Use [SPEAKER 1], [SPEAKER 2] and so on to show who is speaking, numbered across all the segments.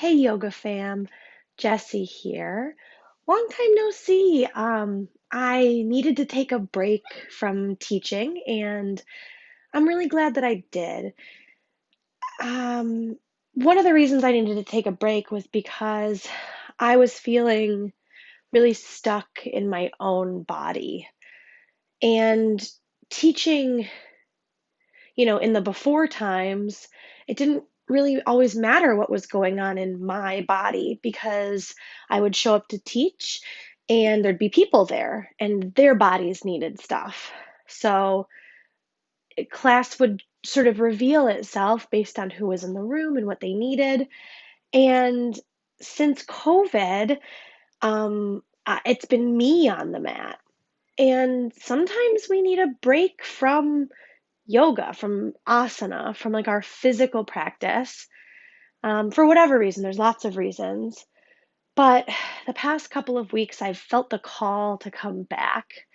[SPEAKER 1] Hey yoga fam, Jessie here. Long time no see. I needed to take a break from teaching and I'm really glad that I did. Um, One of the reasons I needed to take a break was because I was feeling really stuck in my own body. And teaching, in the before times, it didn't really always matter what was going on in my body because I would show up to teach and there'd be people there and their bodies needed stuff. So class would sort of reveal itself based on who was in the room and what they needed. And since COVID, it's been me on the mat. And sometimes we need a break from yoga, from asana, from like our physical practice, for whatever reason. There's lots of reasons. But the past couple of weeks, I've felt the call to come back.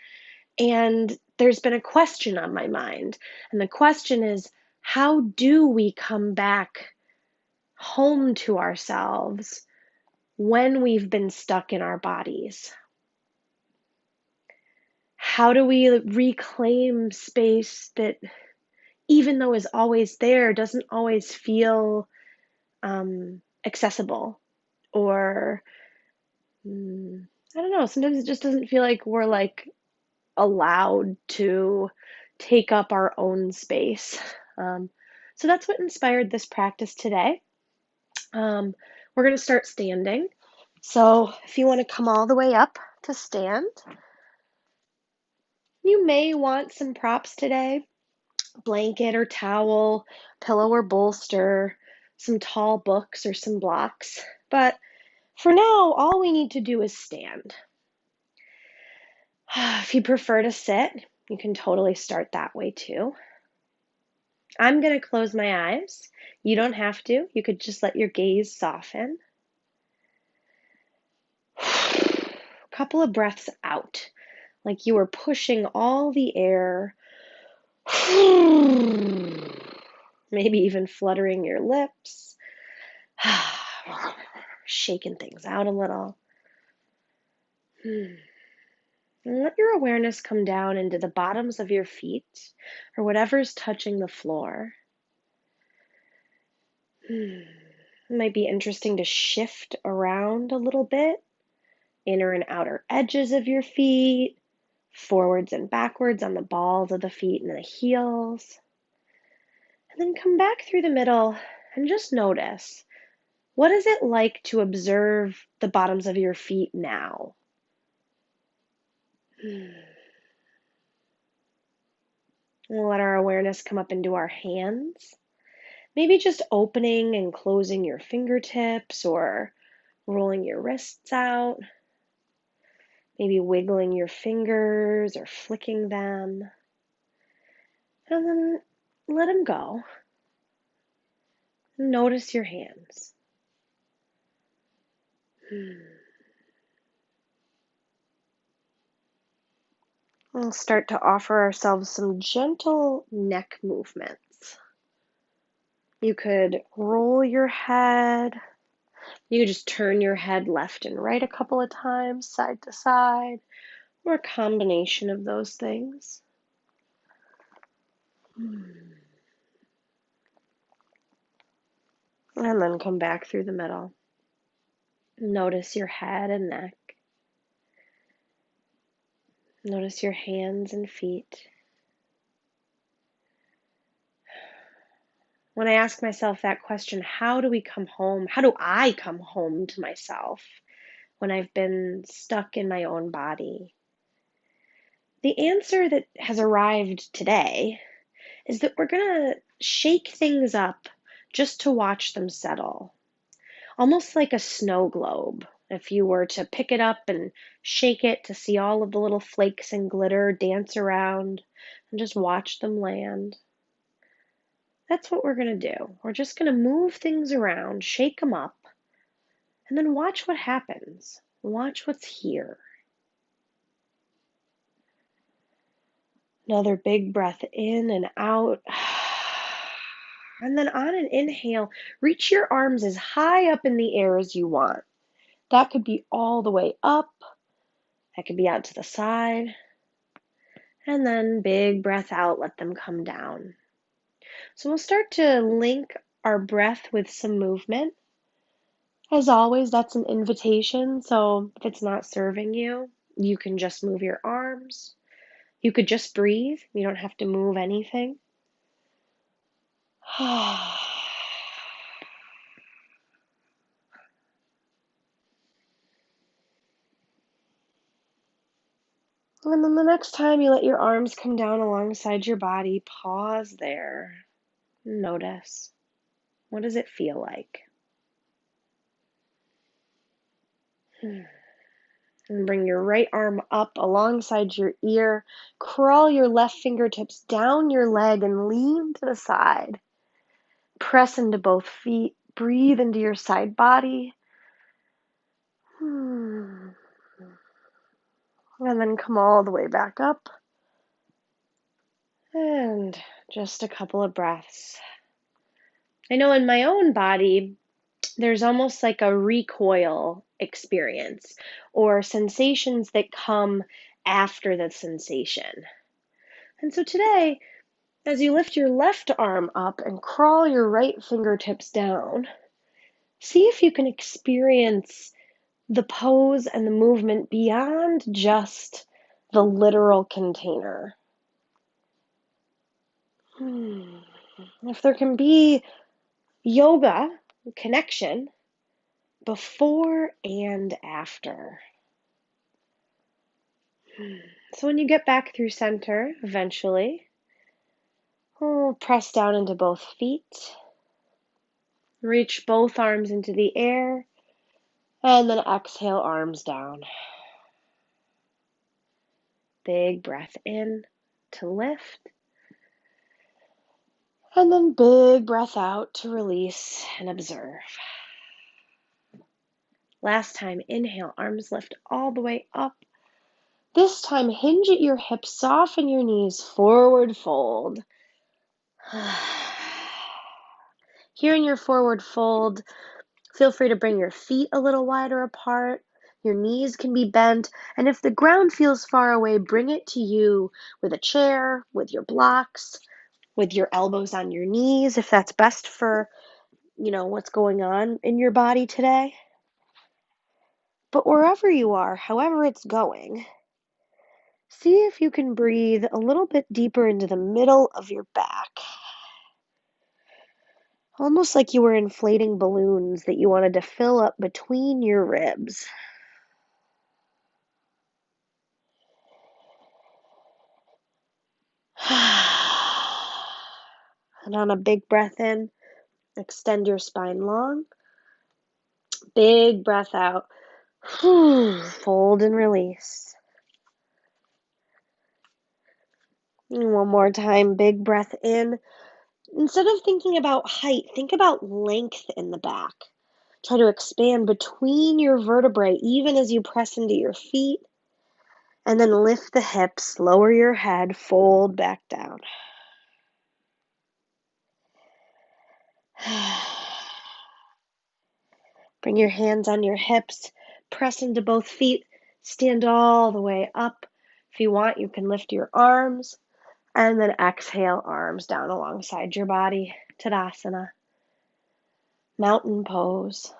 [SPEAKER 1] And there's been a question on my mind. And the question is, how do we come back home to ourselves when we've been stuck in our bodies? How do we reclaim space that, even though is always there, doesn't always feel accessible or I don't know. Sometimes it just doesn't feel like we're like allowed to take up our own space. Um, so that's what inspired this practice today. Um, we're going to start standing. So if you want to come all the way up to stand, you may want some props today, blanket or towel, pillow or bolster, some tall books or some blocks. But for now, all we need to do is stand. If you prefer to sit, you can totally start that way too. I'm going to close my eyes. You don't have to. You could just let your gaze soften. A couple of breaths out, like you were pushing all the air, maybe even fluttering your lips, shaking things out a little. And let your awareness come down into the bottoms of your feet or whatever's touching the floor. It might be interesting to shift around a little bit, inner and outer edges of your feet, forwards and backwards on the balls of the feet and the heels. And then come back through the middle and just notice, what is it like to observe the bottoms of your feet now? We'll let our awareness come up into our hands. Maybe just opening and closing your fingertips or rolling your wrists out. Maybe wiggling your fingers or flicking them. And then let them go. Notice your hands. We'll start to offer ourselves some gentle neck movements. You could roll your head. You could just turn your head left and right a couple of times, side to side, or a combination of those things. And then come back through the middle. Notice your head and neck. Notice your hands and feet. When I ask myself that question, how do we come home? How do I come home to myself when I've been stuck in my own body? The answer that has arrived today is that we're going to shake things up just to watch them settle, almost like a snow globe. If you were to pick it up and shake it to see all of the little flakes and glitter dance around and just watch them land. That's what we're going to do. We're just going to move things around, shake them up, and then watch what happens. Watch what's here. Another big breath in and out. And then on an inhale, reach your arms as high up in the air as you want. That could be all the way up. That could be out to the side. And then big breath out, let them come down. So we'll start to link our breath with some movement. As always, that's an invitation. So if it's not serving you, you can just move your arms. You could just breathe. You don't have to move anything. And then the next time you let your arms come down alongside your body, pause there. Notice. What does it feel like? And bring your right arm up alongside your ear. Crawl your left fingertips down your leg and lean to the side. Press into both feet. Breathe into your side body. And then come all the way back up. And just a couple of breaths. I know in my own body, there's almost like a recoil experience or sensations that come after the sensation. And so today, as you lift your left arm up and crawl your right fingertips down, see if you can experience the pose and the movement beyond just the literal container. If there can be yoga connection before and after. So when you get back through center, eventually, press down into both feet. Reach both arms into the air, and then exhale, arms down. Big breath in to lift, and then big breath out to release and observe. Last time, inhale, arms lift all the way up. This time, hinge at your hips, soften your knees, forward fold. Here in your forward fold, feel free to bring your feet a little wider apart. Your knees can be bent. And if the ground feels far away, bring it to you with a chair, with your blocks, with your elbows on your knees, if that's best for, what's going on in your body today. But wherever you are, however it's going, see if you can breathe a little bit deeper into the middle of your back. Almost like you were inflating balloons that you wanted to fill up between your ribs. And on a big breath in, extend your spine long. Big breath out. Fold and release. And one more time, big breath in. Instead of thinking about height, think about length in the back. Try to expand between your vertebrae even as you press into your feet. And then lift the hips, lower your head, fold back down. Bring your hands on your hips, press into both feet, stand all the way up. If you want, you can lift your arms, and then exhale, arms down alongside your body, Tadasana, mountain pose.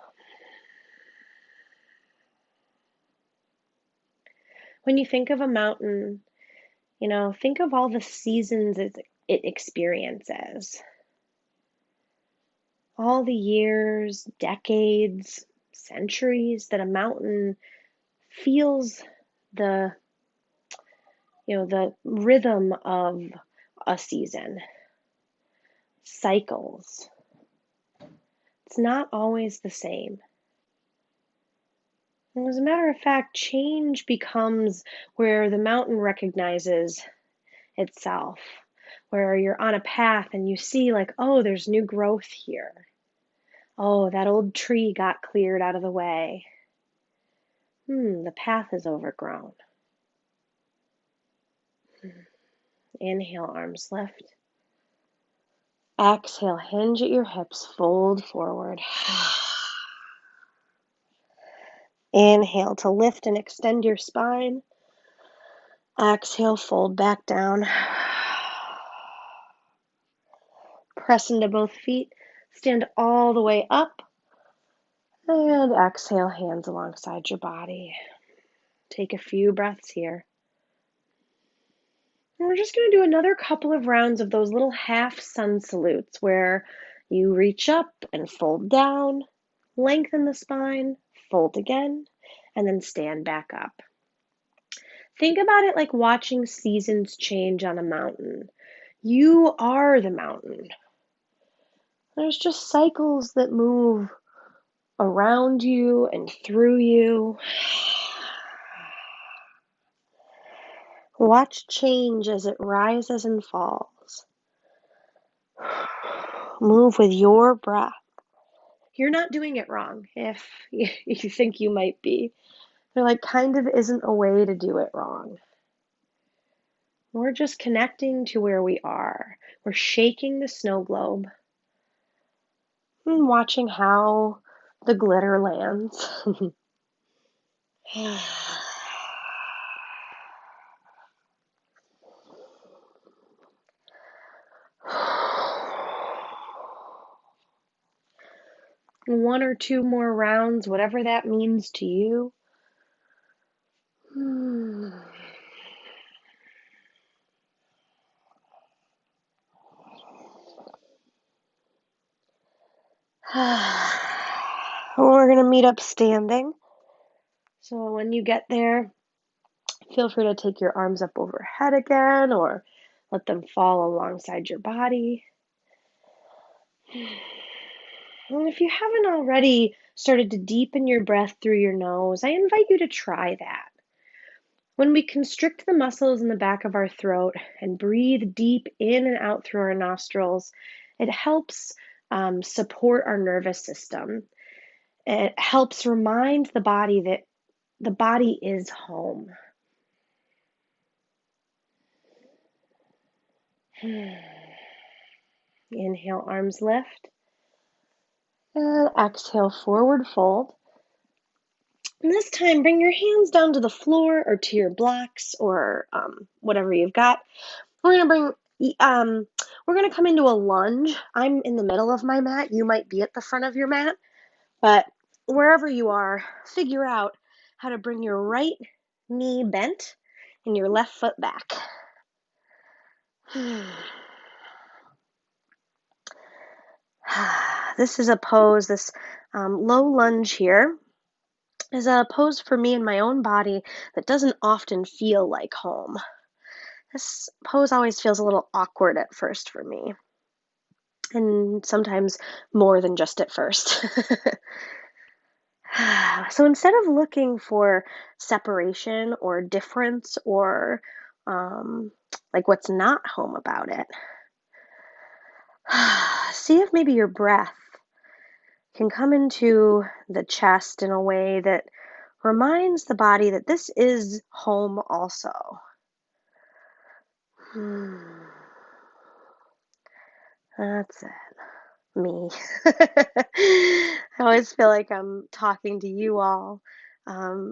[SPEAKER 1] When you think of a mountain, think of all the seasons it experiences. All the years, decades, centuries that a mountain feels the the rhythm of a season, cycles. It's not always the same. And as a matter of fact, change becomes where the mountain recognizes itself, where you're on a path and you see oh, there's new growth here. Oh, that old tree got cleared out of the way. The path is overgrown. Inhale, arms lift. Exhale, hinge at your hips, fold forward. Inhale to lift and extend your spine. Exhale, fold back down. Press into both feet. Stand all the way up. And exhale, hands alongside your body. Take a few breaths here. And we're just going to do another couple of rounds of those little half sun salutes where you reach up and fold down, lengthen the spine, fold again, and then stand back up. Think about it like watching seasons change on a mountain. You are the mountain. There's just cycles that move around you and through you. Watch change as it rises and falls. Move with your breath. You're not doing it wrong if you think you might be. There kind of isn't a way to do it wrong. We're just connecting to where we are. We're shaking the snow globe and watching how the glitter lands. One or two more rounds, whatever that means to you. We're going to meet up standing. So when you get there, feel free to take your arms up overhead again or let them fall alongside your body. And if you haven't already started to deepen your breath through your nose, I invite you to try that. When we constrict the muscles in the back of our throat and breathe deep in and out through our nostrils, it helps support our nervous system. It helps remind the body that the body is home. Inhale, arms lift. And exhale, forward fold. And this time, bring your hands down to the floor or to your blocks or whatever you've got. We're gonna come into a lunge. I'm in the middle of my mat. You might be at the front of your mat, but wherever you are, figure out how to bring your right knee bent and your left foot back. This is a pose, this low lunge here is a pose for me in my own body that doesn't often feel like home. This pose always feels a little awkward at first for me, and sometimes more than just at first. So instead of looking for separation or difference or what's not home about it, see if maybe your breath can come into the chest in a way that reminds the body that this is home also. That's it. Me. I always feel like I'm talking to you all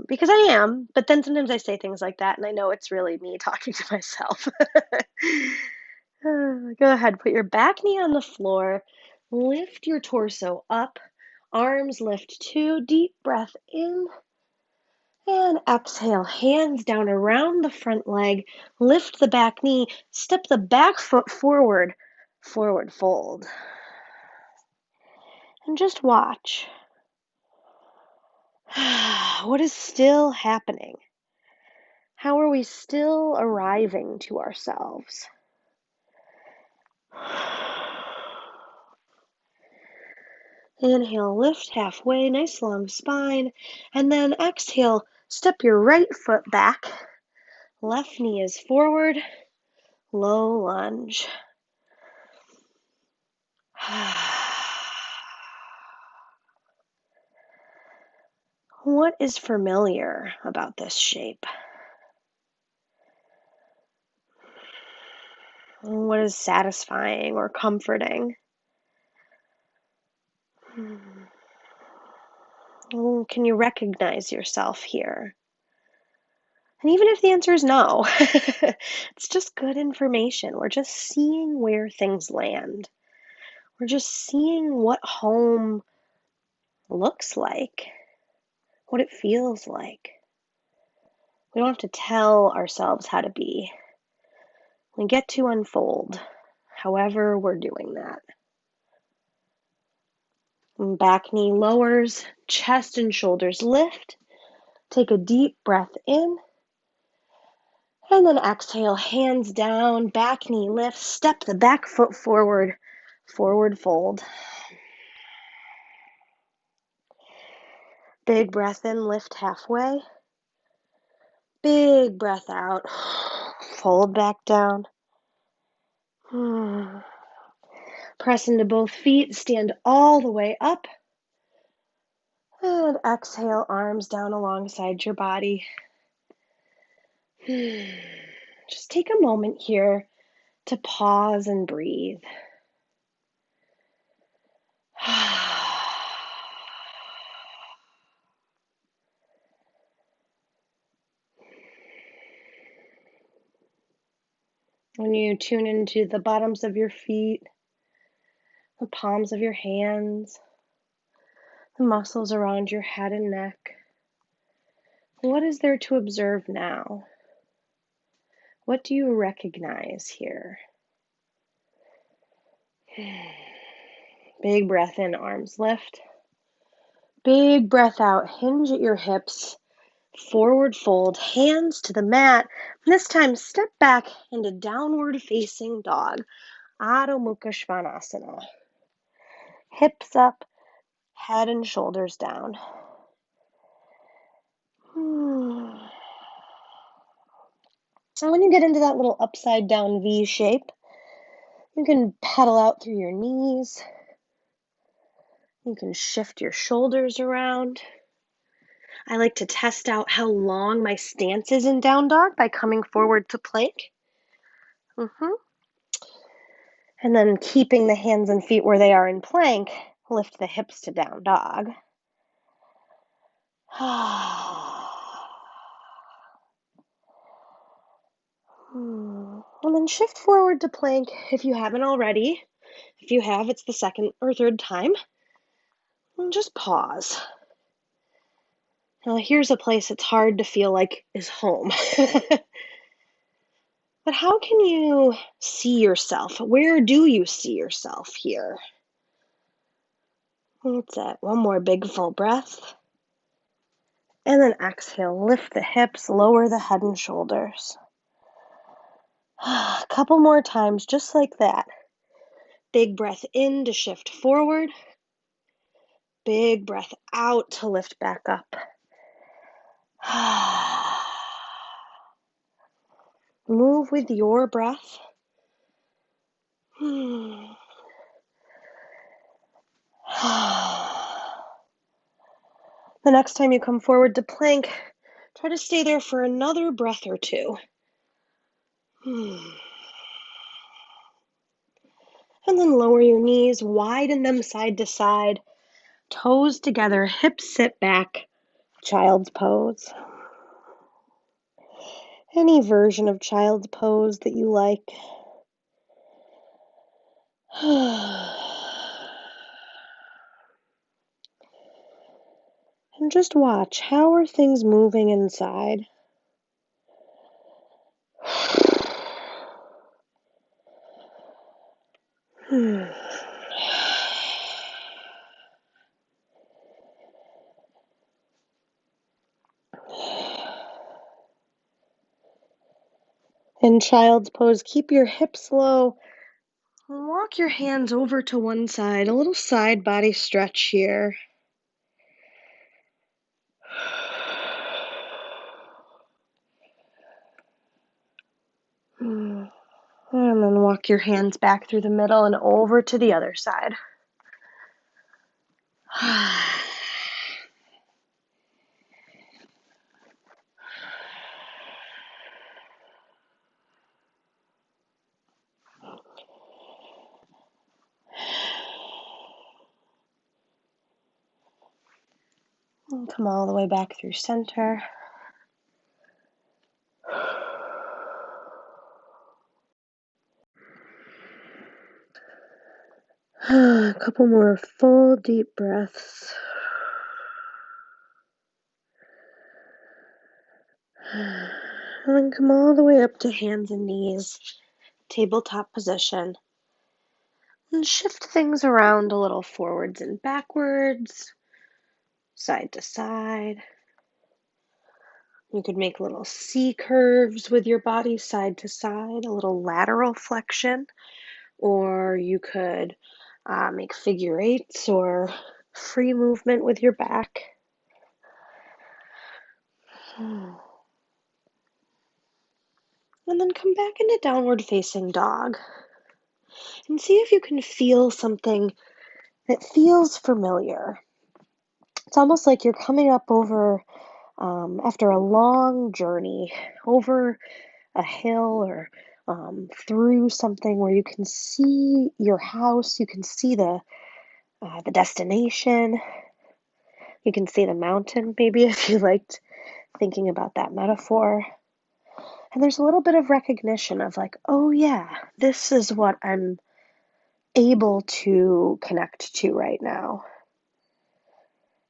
[SPEAKER 1] because I am, but then sometimes I say things like that and I know it's really me talking to myself. Go ahead, put your back knee on the floor, lift your torso up, arms lift too, deep breath in, and exhale, hands down around the front leg, lift the back knee, step the back foot forward, forward fold. And just watch. What is still happening? How are we still arriving to ourselves? Inhale, lift halfway, nice long spine. And then exhale, step your right foot back. Left knee is forward, low lunge. What is familiar about this shape? What is satisfying or comforting? Can you recognize yourself here? And even if the answer is no, it's just good information. We're just seeing where things land. We're just seeing what home looks like, what it feels like. We don't have to tell ourselves how to be. We get to unfold however we're doing that. And back knee lowers, chest and shoulders lift. Take a deep breath in. And then exhale, hands down, back knee lifts, step the back foot forward, forward fold. Big breath in, lift halfway. Big breath out, fold back down. Press into both feet, stand all the way up. And exhale, arms down alongside your body. Just take a moment here to pause and breathe. When you tune into the bottoms of your feet, the palms of your hands, the muscles around your head and neck, what is there to observe now? What do you recognize here? Big breath in, arms lift. Big breath out, hinge at your hips. Forward fold, hands to the mat. This time, step back into downward facing dog, Adho Mukha Svanasana. Hips up, head and shoulders down. So when you get into that little upside down V shape, you can pedal out through your knees. You can shift your shoulders around. I like to test out how long my stance is in down dog by coming forward to plank. And then keeping the hands and feet where they are in plank, lift the hips to down dog. And then shift forward to plank if you haven't already. If you have, it's the second or third time. And just pause. Now, here's a place it's hard to feel like is home. But how can you see yourself? Where do you see yourself here? That's it. One more big full breath. And then exhale, lift the hips, lower the head and shoulders. A couple more times, just like that. Big breath in to shift forward. Big breath out to lift back up. Move with your breath. The next time you come forward to plank, try to stay there for another breath or two. And then lower your knees, widen them side to side, toes together, hips sit back, child's pose. Any version of child's pose that you like. And just watch, how are things moving inside? In child's pose, keep your hips low. Walk your hands over to one side, a little side body stretch here. And then walk your hands back through the middle and over to the other side. Come all the way back through center. A couple more full deep breaths. And then come all the way up to hands and knees, tabletop position. And shift things around a little forwards and backwards, side to side. You could make little C curves with your body side to side, a little lateral flexion, or you could make figure eights or free movement with your back. And then come back into downward facing dog and see if you can feel something that feels familiar. It's almost like you're coming up over, after a long journey, over a hill or through something where you can see your house, you can see the destination, you can see the mountain, maybe if you liked thinking about that metaphor. And there's a little bit of recognition of like, oh yeah, this is what I'm able to connect to right now.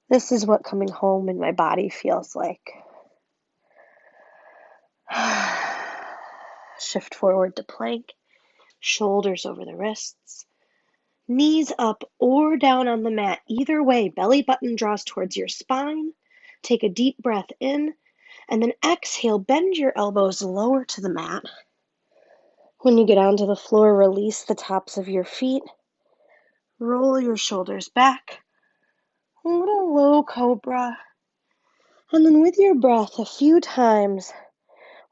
[SPEAKER 1] This is what coming home in my body feels like. Shift forward to plank, shoulders over the wrists, knees up or down on the mat. Either way, belly button draws towards your spine. Take a deep breath in, and then exhale, bend your elbows lower to the mat. When you get onto the floor, release the tops of your feet. Roll your shoulders back. A little low cobra. And then with your breath, a few times,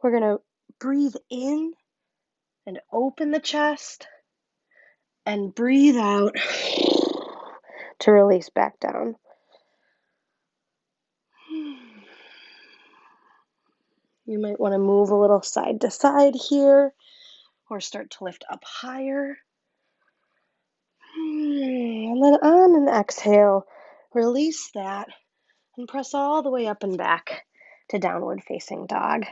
[SPEAKER 1] we're going to breathe in and open the chest and breathe out to release back down. You might want to move a little side to side here or start to lift up higher. And then on an exhale, release that and press all the way up and back to downward facing dog.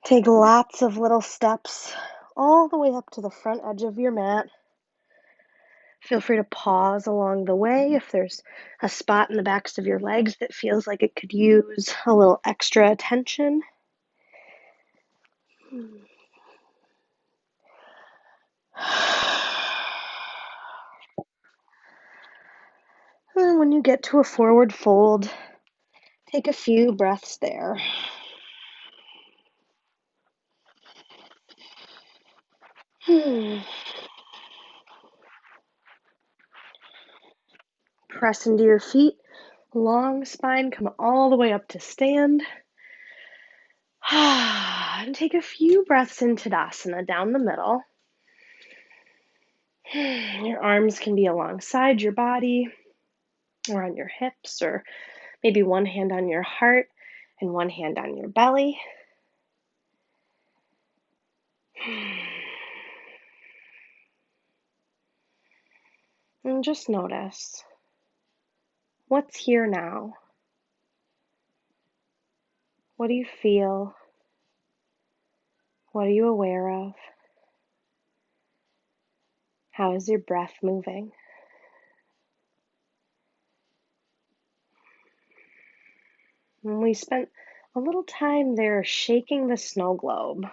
[SPEAKER 1] Take lots of little steps all the way up to the front edge of your mat. Feel free to pause along the way if there's a spot in the backs of your legs that feels like it could use a little extra attention. And when you get to a forward fold, take a few breaths there. Press into your feet, long spine, come all the way up to stand. And take a few breaths in Tadasana down the middle. Your arms can be alongside your body or on your hips, or maybe one hand on your heart and one hand on your belly. And just notice what's here now. What do you feel? What are you aware of? How is your breath moving? And we spent a little time there shaking the snow globe.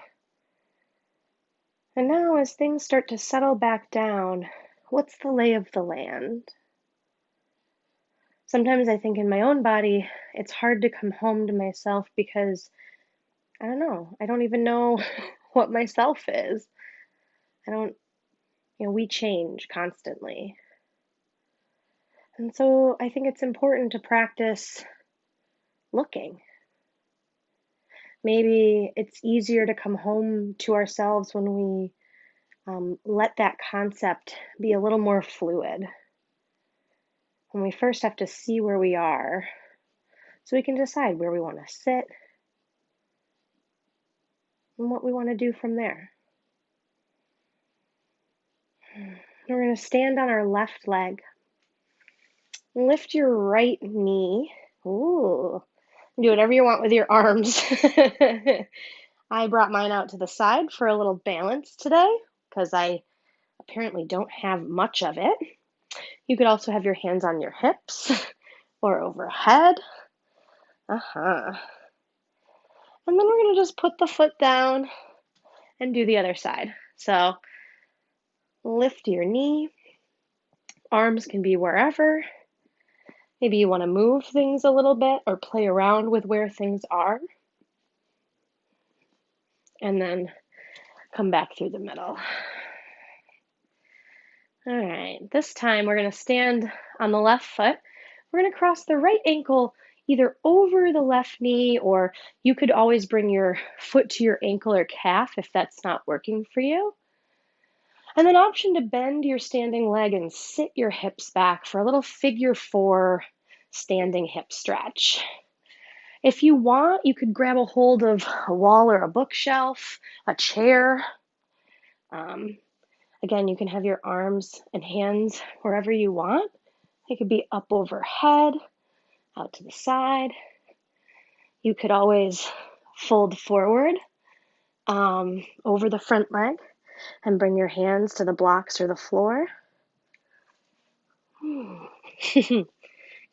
[SPEAKER 1] And now as things start to settle back down, what's the lay of the land? Sometimes I think in my own body, it's hard to come home to myself because, I don't know, I don't even know what myself is. We change constantly. And so I think it's important to practice looking. Maybe it's easier to come home to ourselves when we let that concept be a little more fluid. When we first have to see where we are so we can decide where we want to sit and what we want to do from there. We're going to stand on our left leg. Lift your right knee. Ooh. Do whatever you want with your arms. I brought mine out to the side for a little balance today because I apparently don't have much of it. You could also have your hands on your hips or overhead. Uh-huh. And then we're going to just put the foot down and do the other side. So lift your knee. Arms can be wherever. Maybe you want to move things a little bit or play around with where things are. And then come back through the middle. All right, this time we're going to stand on the left foot. We're going to cross the right ankle either over the left knee, or you could always bring your foot to your ankle or calf if that's not working for you. And then option to bend your standing leg and sit your hips back for a little figure 4 standing hip stretch. If you want, you could grab a hold of a wall or a bookshelf, a chair. Again, you can have your arms and hands wherever you want. It could be up overhead, out to the side. You could always fold forward over the front leg and bring your hands to the blocks or the floor.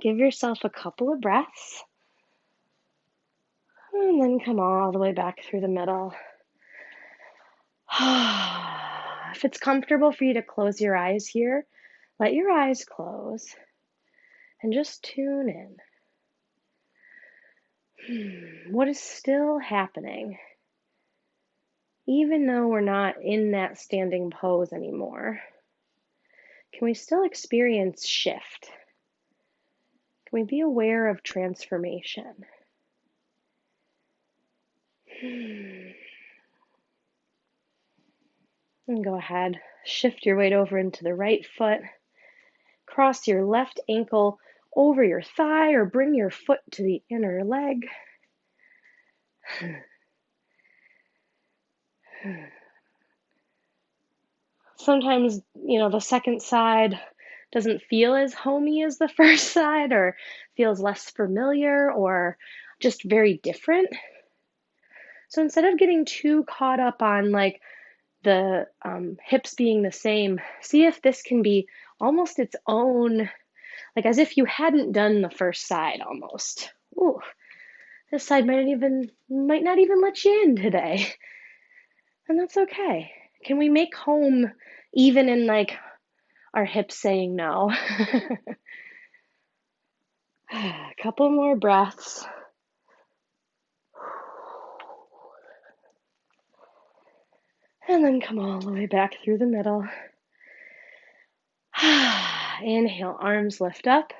[SPEAKER 1] Give yourself a couple of breaths. And then come all the way back through the middle. If it's comfortable for you to close your eyes here, let your eyes close and just tune in. What is still happening? Even though we're not in that standing pose anymore, can we still experience shift? Can we be aware of transformation? And go ahead, shift your weight over into the right foot. Cross your left ankle over your thigh or bring your foot to the inner leg. Sometimes, the second side doesn't feel as homey as the first side, or feels less familiar, or just very different. So instead of getting too caught up on like the hips being the same, see if this can be almost its own, like as if you hadn't done the first side almost. Ooh, this side might not even let you in today. And that's okay. Can we make home even in like our hips saying no? A couple more breaths. And then come all the way back through the middle. Inhale, arms lift up.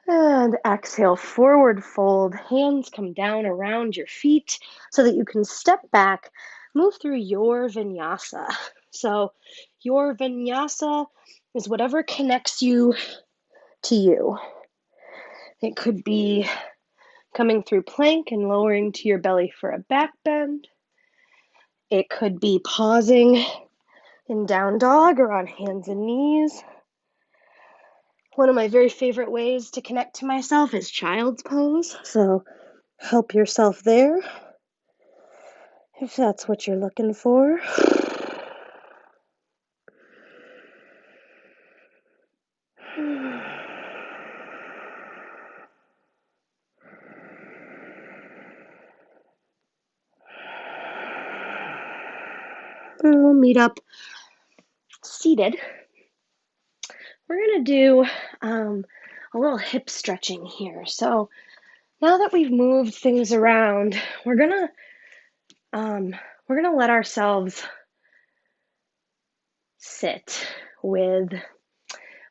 [SPEAKER 1] And exhale, forward fold. Hands come down around your feet so that you can step back, move through your vinyasa. So your vinyasa is whatever connects you to you. It could be coming through plank and lowering to your belly for a back bend. It could be pausing in down dog or on hands and knees. One of my very favorite ways to connect to myself is child's pose. So help yourself there if that's what you're looking for. We'll meet up seated. We're going to do a little hip stretching here. So now that we've moved things around, we're going to let ourselves sit with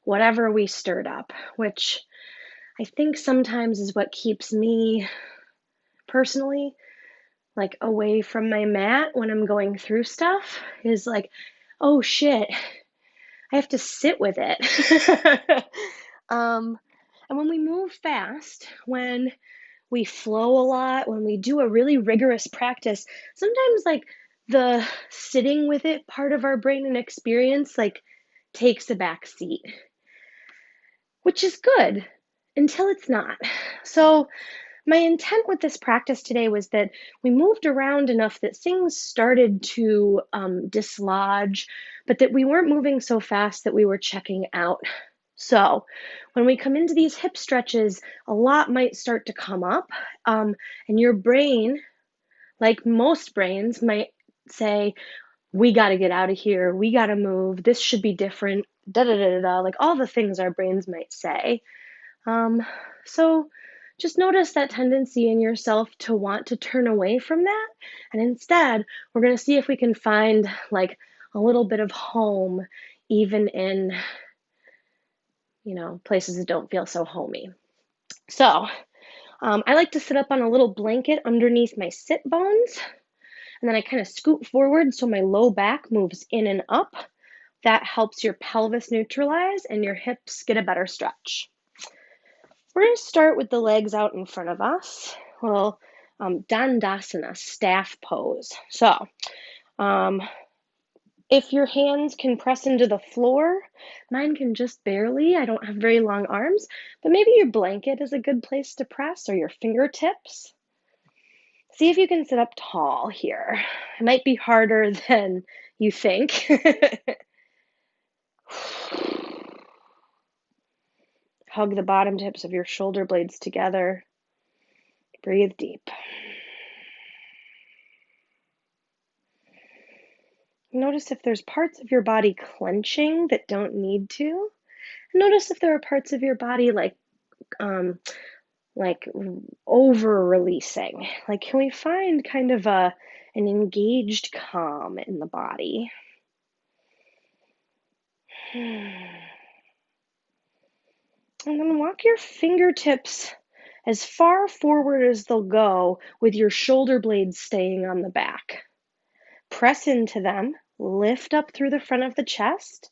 [SPEAKER 1] whatever we stirred up, which I think sometimes is what keeps me personally like away from my mat when I'm going through stuff, is like, oh shit, I have to sit with it. And when we move fast, when we flow a lot, when we do a really rigorous practice, sometimes like the sitting with it part of our brain and experience like takes a back seat. which is good until it's not. So, my intent with this practice today was that we moved around enough that things started to dislodge, but that we weren't moving so fast that we were checking out. So, when we come into these hip stretches, a lot might start to come up, and your brain, like most brains, might say, we got to get out of here, we got to move, this should be different, da da da da da, like all the things our brains might say. Um, so just notice that tendency in yourself to want to turn away from that. And instead, we're going to see if we can find like a little bit of home, even in, places that don't feel so homey. So I like to sit up on a little blanket underneath my sit bones. And then I kind of scoot forward so my low back moves in and up. That helps your pelvis neutralize and your hips get a better stretch. We're going to start with the legs out in front of us, little Dandasana, staff pose. So, if your hands can press into the floor, mine can just barely. I don't have very long arms, but maybe your blanket is a good place to press or your fingertips. See if you can sit up tall here. It might be harder than you think. Hug the bottom tips of your shoulder blades together. Breathe deep. Notice if there's parts of your body clenching that don't need to. Notice if there are parts of your body um, like over releasing. Like, can we find kind of an engaged calm in the body? And then walk your fingertips as far forward as they'll go with your shoulder blades staying on the back. Press into them, lift up through the front of the chest,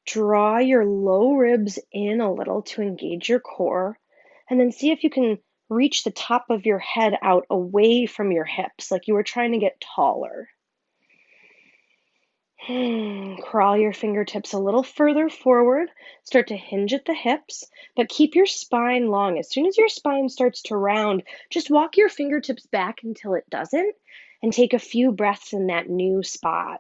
[SPEAKER 1] draw your low ribs in a little to engage your core, and then see if you can reach the top of your head out away from your hips, like you were trying to get taller. Crawl your fingertips a little further forward, start to hinge at the hips, but keep your spine long. As soon as your spine starts to round, just walk your fingertips back until it doesn't, and take a few breaths in that new spot.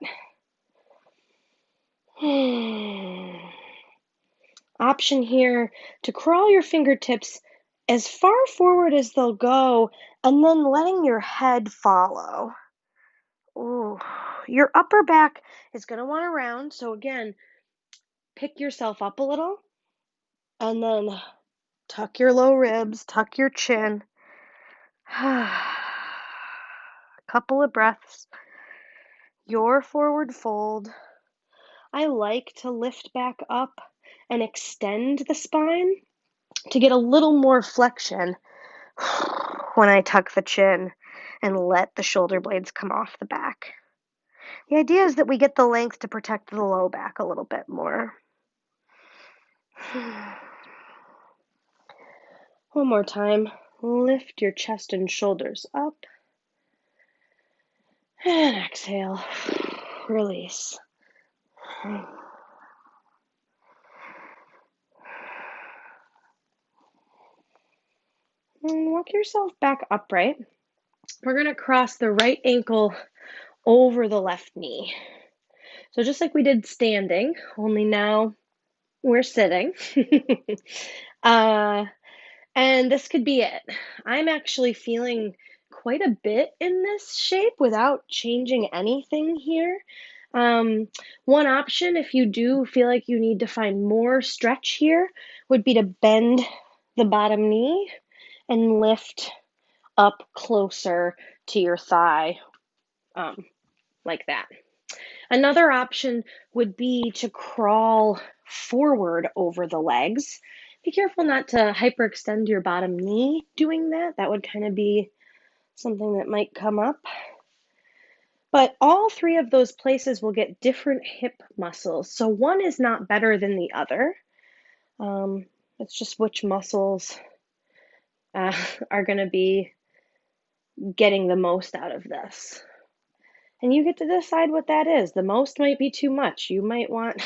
[SPEAKER 1] Option here to crawl your fingertips as far forward as they'll go, and then letting your head follow. Ooh. Your upper back is going to want to round, so again, pick yourself up a little, and then tuck your low ribs, tuck your chin. Couple of breaths. Your forward fold. I like to lift back up and extend the spine to get a little more flexion when I tuck the chin and let the shoulder blades come off the back. The idea is that we get the length to protect the low back a little bit more. One more time. Lift your chest and shoulders up. And exhale. Release. And walk yourself back upright. We're going to cross the right ankle over the left knee. So just like we did standing, only now we're sitting. And this could be it. I'm actually feeling quite a bit in this shape without changing anything here. One option, if you do feel like you need to find more stretch here, would be to bend the bottom knee and lift up closer to your thigh, like that. Another option would be to crawl forward over the legs. Be careful not to hyperextend your bottom knee doing that. That would kind of be something that might come up. But all three of those places will get different hip muscles. So one is not better than the other. It's just which muscles are going to be getting the most out of this. And you get to decide what that is. The most might be too much. You might want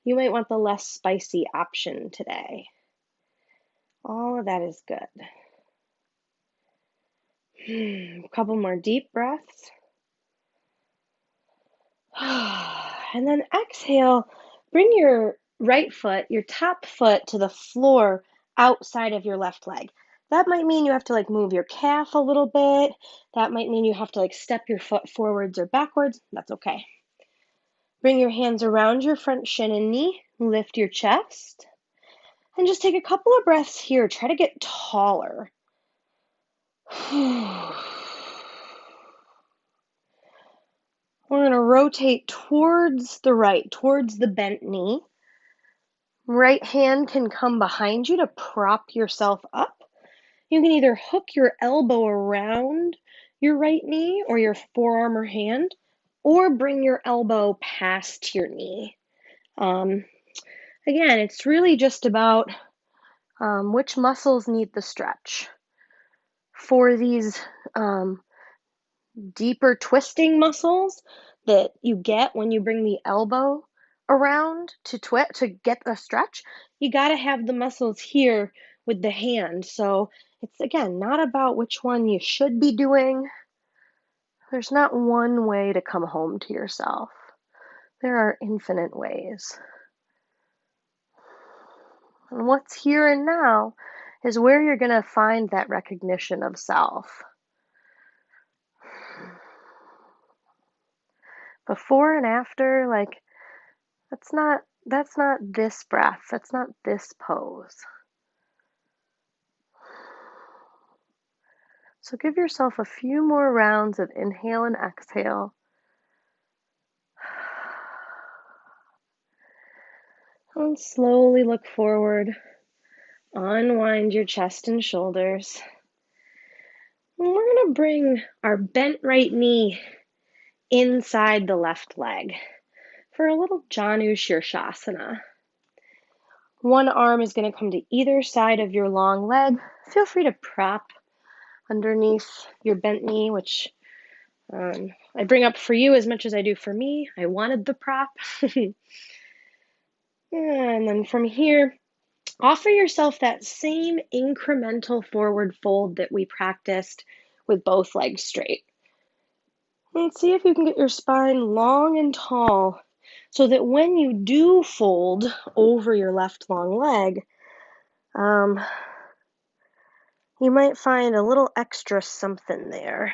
[SPEAKER 1] You might want the less spicy option today. All of that is good. A couple more deep breaths. And then exhale, bring your right foot, your top foot, to the floor outside of your left leg. That might mean you have to move your calf a little bit. That might mean you have to step your foot forwards or backwards. That's okay. Bring your hands around your front shin and knee. Lift your chest. And just take a couple of breaths here. Try to get taller. We're going to rotate towards the right, towards the bent knee. Right hand can come behind you to prop yourself up. You can either hook your elbow around your right knee or your forearm or hand, or bring your elbow past your knee. Again, it's really just about which muscles need the stretch. For these deeper twisting muscles that you get when you bring the elbow around to get the stretch, you got to have the muscles here with the hand. So it's, again, not about which one you should be doing. There's not one way to come home to yourself. There are infinite ways. And what's here and now is where you're going to find that recognition of self. Before and after, that's not this breath. That's not this pose. So give yourself a few more rounds of inhale and exhale. And slowly look forward. Unwind your chest and shoulders. And we're going to bring our bent right knee inside the left leg for a little Janu Shirshasana. One arm is going to come to either side of your long leg. Feel free to prop underneath your bent knee, which I bring up for you as much as I do for me. I wanted the prop. And then from here, offer yourself that same incremental forward fold that we practiced with both legs straight. And see if you can get your spine long and tall so that when you do fold over your left long leg, you might find a little extra something there.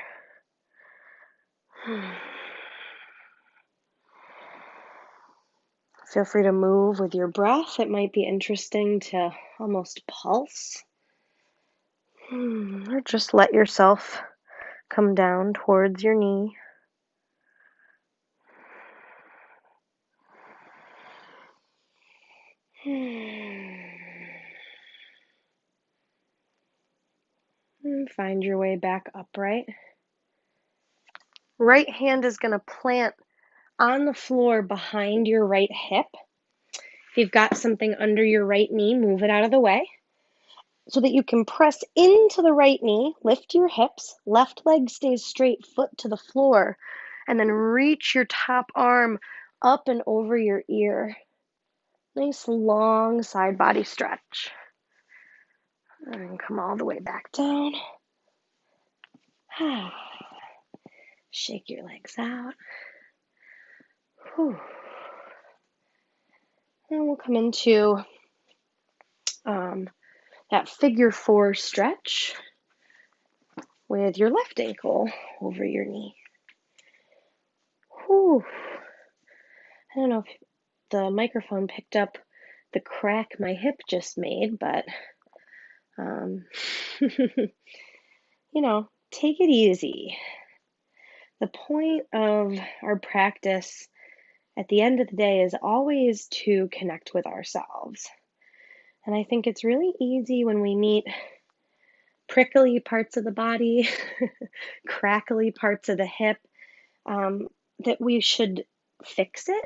[SPEAKER 1] Feel free to move with your breath. It might be interesting to almost pulse. Or just let yourself come down towards your knee. And find your way back upright. Right hand is going to plant on the floor behind your right hip. If you've got something under your right knee, move it out of the way so that you can press into the right knee, lift your hips, left leg stays straight, foot to the floor, and then reach your top arm up and over your ear. Nice long side body stretch. And come all the way back down. Shake your legs out. Whew. And we'll come into that figure 4 stretch with your left ankle over your knee. Whew. I don't know if the microphone picked up the crack my hip just made, but take it easy. The point of our practice at the end of the day is always to connect with ourselves. And I think it's really easy when we meet prickly parts of the body, crackly parts of the hip, that we should fix it,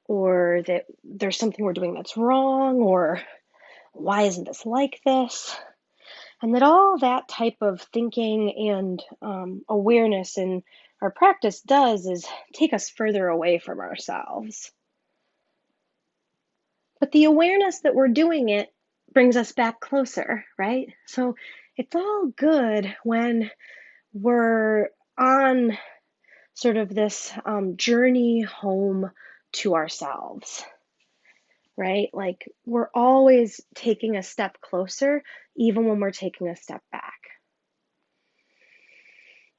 [SPEAKER 1] or that there's something we're doing that's wrong, or why isn't this like this? And that all that type of thinking and awareness in our practice does is take us further away from ourselves. But the awareness that we're doing it brings us back closer, right? So it's all good when we're on sort of this journey home to ourselves, right? Like we're always taking a step closer, even when we're taking a step back.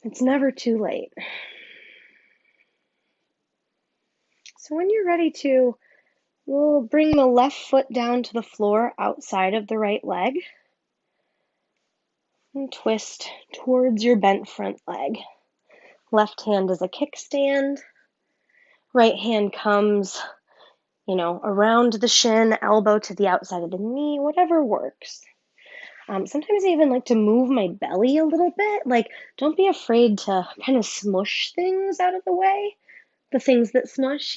[SPEAKER 1] It's never too late. So when you're ready to, we'll bring the left foot down to the floor outside of the right leg and twist towards your bent front leg. Left hand is a kickstand. Right hand comes, around the shin, elbow to the outside of the knee, whatever works. Sometimes I even like to move my belly a little bit. Like, don't be afraid to kind of smush things out of the way. The things that smush,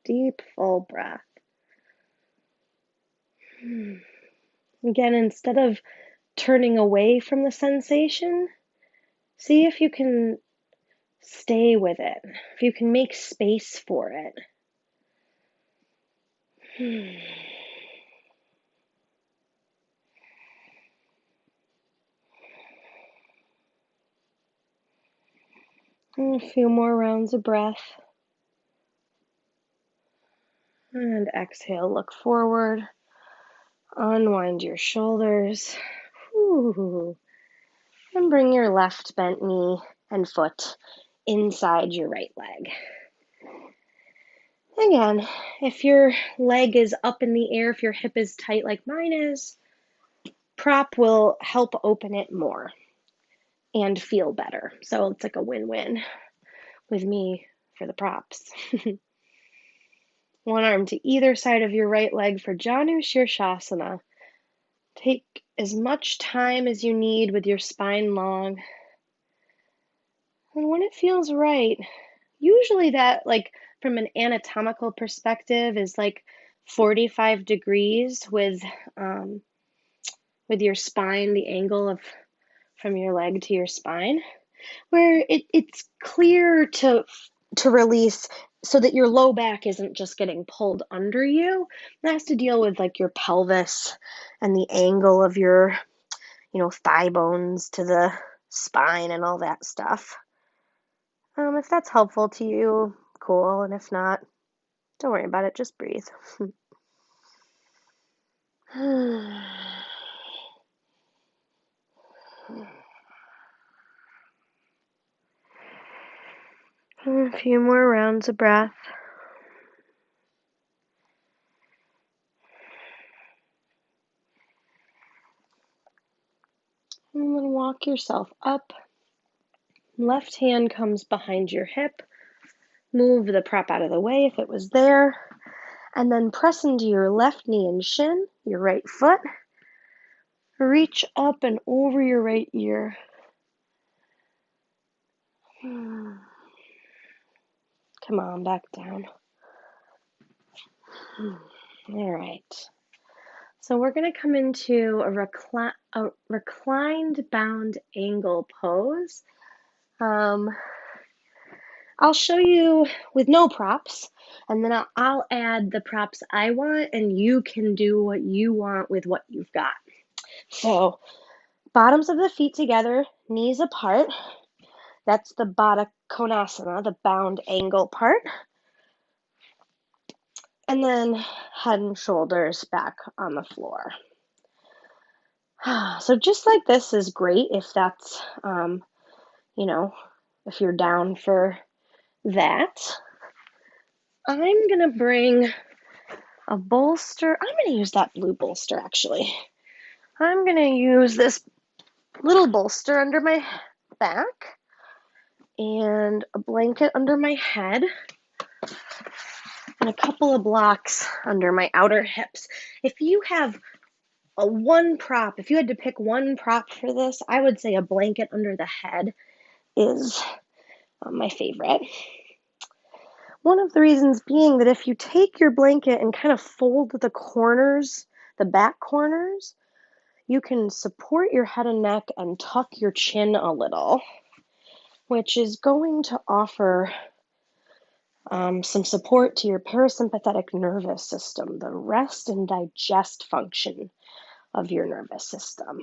[SPEAKER 1] Deep, full breath. Again, instead of turning away from the sensation, see if you can stay with it, if you can make space for it. A few more rounds of breath. And exhale, look forward. Unwind your shoulders. Whew. And bring your left bent knee and foot inside your right leg. Again, if your leg is up in the air, if your hip is tight like mine is, prop will help open it more and feel better. So it's like a win-win with me for the props. One arm to either side of your right leg for Janu Shirshasana. Take as much time as you need with your spine long. And when it feels right, usually that, like, from an anatomical perspective, is like 45 degrees with your spine, the angle of from your leg to your spine, where it's clear to release so that your low back isn't just getting pulled under you. It has to deal with like your pelvis and the angle of your, thigh bones to the spine and all that stuff. If that's helpful to you, cool. And if not, don't worry about it. Just breathe. A few more rounds of breath. And then walk yourself up. Left hand comes behind your hip. Move the prop out of the way if it was there. And then press into your left knee and shin, your right foot. Reach up and over your right ear. Come on, back down. All right. So we're going to come into a reclined bound angle pose. I'll show you with no props, and then I'll add the props I want, and you can do what you want with what you've got. So, bottoms of the feet together, knees apart. That's the Baddha Konasana, the bound angle part. And then head and shoulders back on the floor. So just like this is great if that's, if you're down for that. I'm going to bring a bolster. I'm going to use that blue bolster, actually. I'm going to use this little bolster under my back and a blanket under my head and a couple of blocks under my outer hips. If you have if you had to pick one prop for this, I would say a blanket under the head is my favorite. One of the reasons being that if you take your blanket and kind of fold the corners, the back corners, you can support your head and neck and tuck your chin a little, which is going to offer some support to your parasympathetic nervous system, the rest and digest function of your nervous system.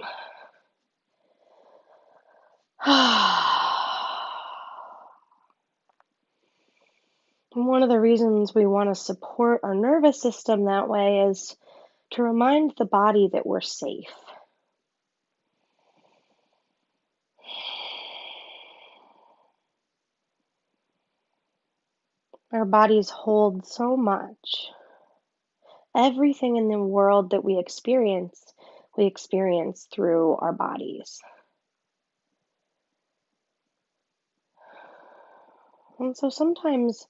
[SPEAKER 1] And one of the reasons we want to support our nervous system that way is to remind the body that we're safe. Our bodies hold so much. Everything in the world that we experience through our bodies. And so sometimes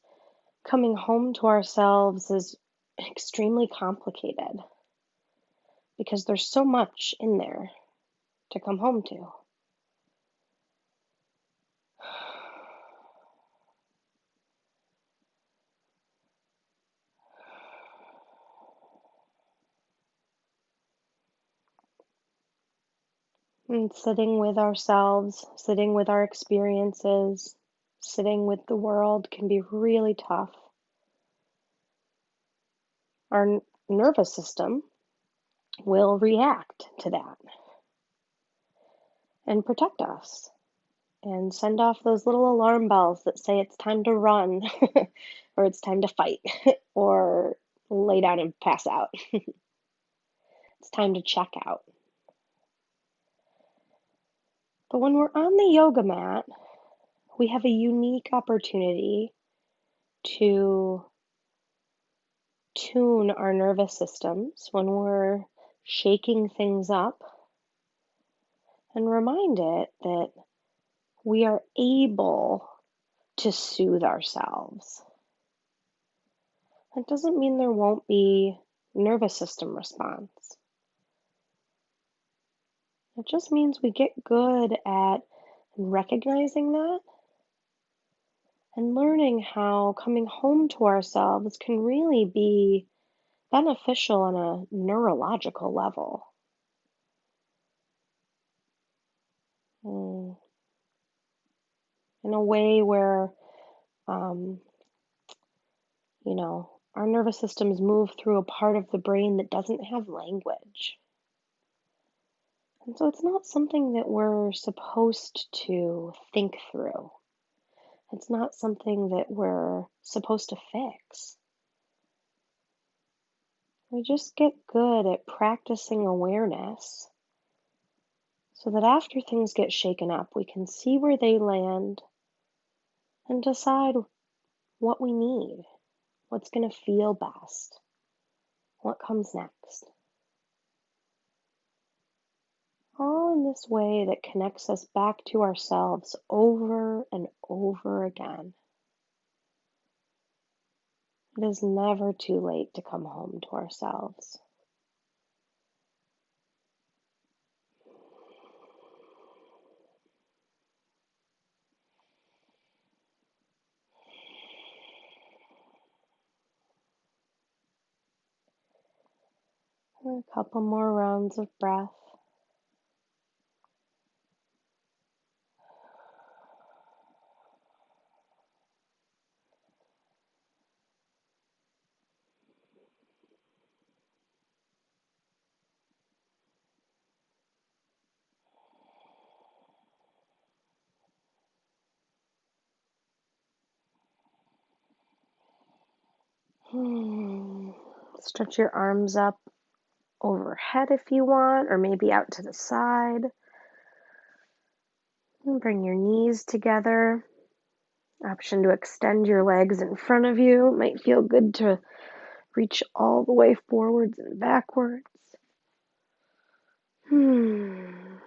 [SPEAKER 1] coming home to ourselves is extremely complicated because there's so much in there to come home to. And sitting with ourselves, sitting with our experiences, sitting with the world can be really tough. Our nervous system will react to that and protect us and send off those little alarm bells that say it's time to run or it's time to fight or lay down and pass out. It's time to check out. But when we're on the yoga mat, we have a unique opportunity to tune our nervous systems when we're shaking things up and remind it that we are able to soothe ourselves. That doesn't mean there won't be nervous system response. It just means we get good at recognizing that and learning how coming home to ourselves can really be beneficial on a neurological level. In a way where, our nervous systems move through a part of the brain that doesn't have language. And so it's not something that we're supposed to think through. It's not something that we're supposed to fix. We just get good at practicing awareness so that after things get shaken up, we can see where they land and decide what we need, what's going to feel best, what comes next. All in this way that connects us back to ourselves over and over again. It is never too late to come home to ourselves. And a couple more rounds of breath. Stretch your arms up overhead if you want, or maybe out to the side. And bring your knees together. Option to extend your legs in front of you. It might feel good to reach all the way forwards and backwards. And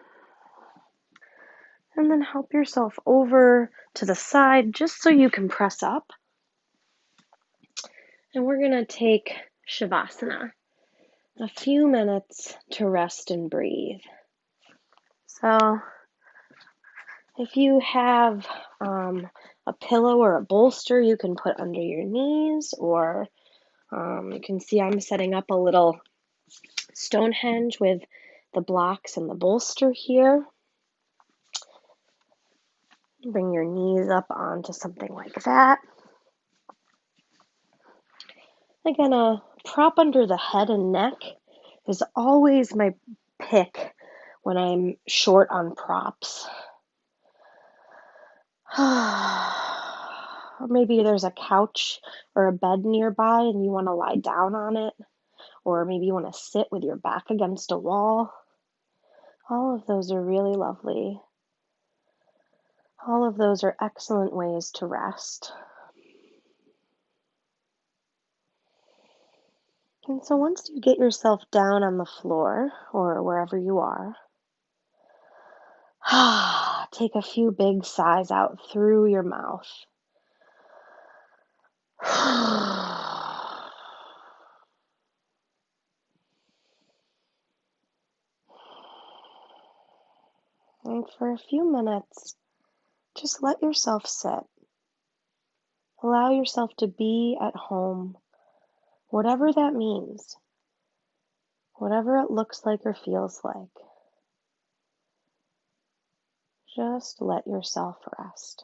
[SPEAKER 1] then help yourself over to the side just so you can press up. And we're going to take Shavasana, a few minutes to rest and breathe. So if you have a pillow or a bolster you can put under your knees, or you can see I'm setting up a little Stonehenge with the blocks and the bolster here. Bring your knees up onto something like that. Again, a prop under the head and neck is always my pick when I'm short on props. Or maybe there's a couch or a bed nearby and you want to lie down on it, or maybe you want to sit with your back against a wall. All of those are really lovely. All of those are excellent ways to rest. And so once you get yourself down on the floor or wherever you are, take a few big sighs out through your mouth. And for a few minutes, just let yourself sit. Allow yourself to be at home, whatever that means, whatever it looks like or feels like. Just let yourself rest.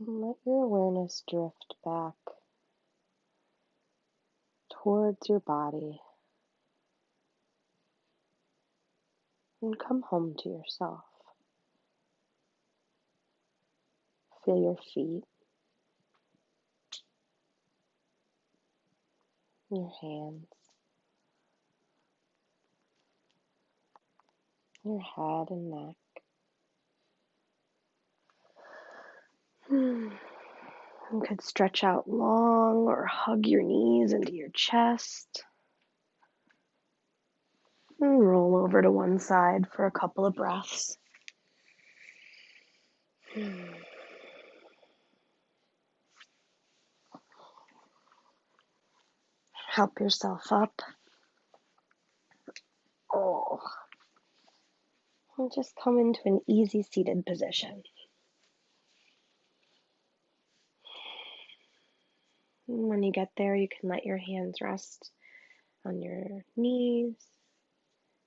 [SPEAKER 1] And let your awareness drift back towards your body and come home to yourself. Feel your feet, your hands, your head and neck. You could stretch out long or hug your knees into your chest and roll over to one side for a couple of breaths. Help yourself up. Oh, and just come into an easy seated position. And when you get there, you can let your hands rest on your knees,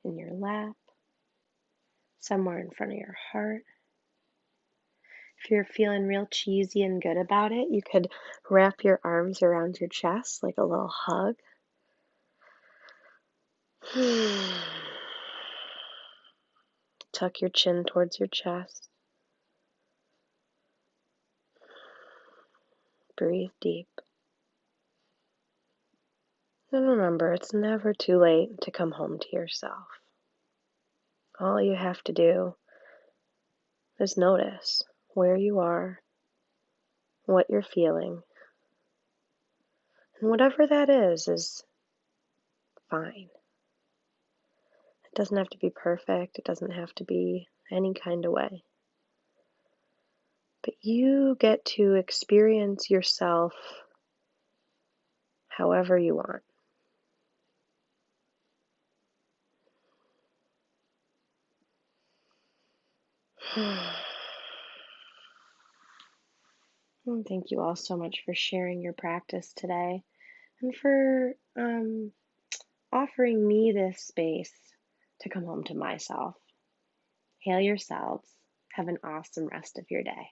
[SPEAKER 1] in your lap, somewhere in front of your heart. If you're feeling real cheesy and good about it, you could wrap your arms around your chest like a little hug. Tuck your chin towards your chest. Breathe deep. And remember, it's never too late to come home to yourself. All you have to do is notice where you are, what you're feeling, and whatever that is fine. It doesn't have to be perfect. It doesn't have to be any kind of way. But you get to experience yourself however you want. And thank you all so much for sharing your practice today and for offering me this space to come home to myself. Hail yourselves. Have an awesome rest of your day.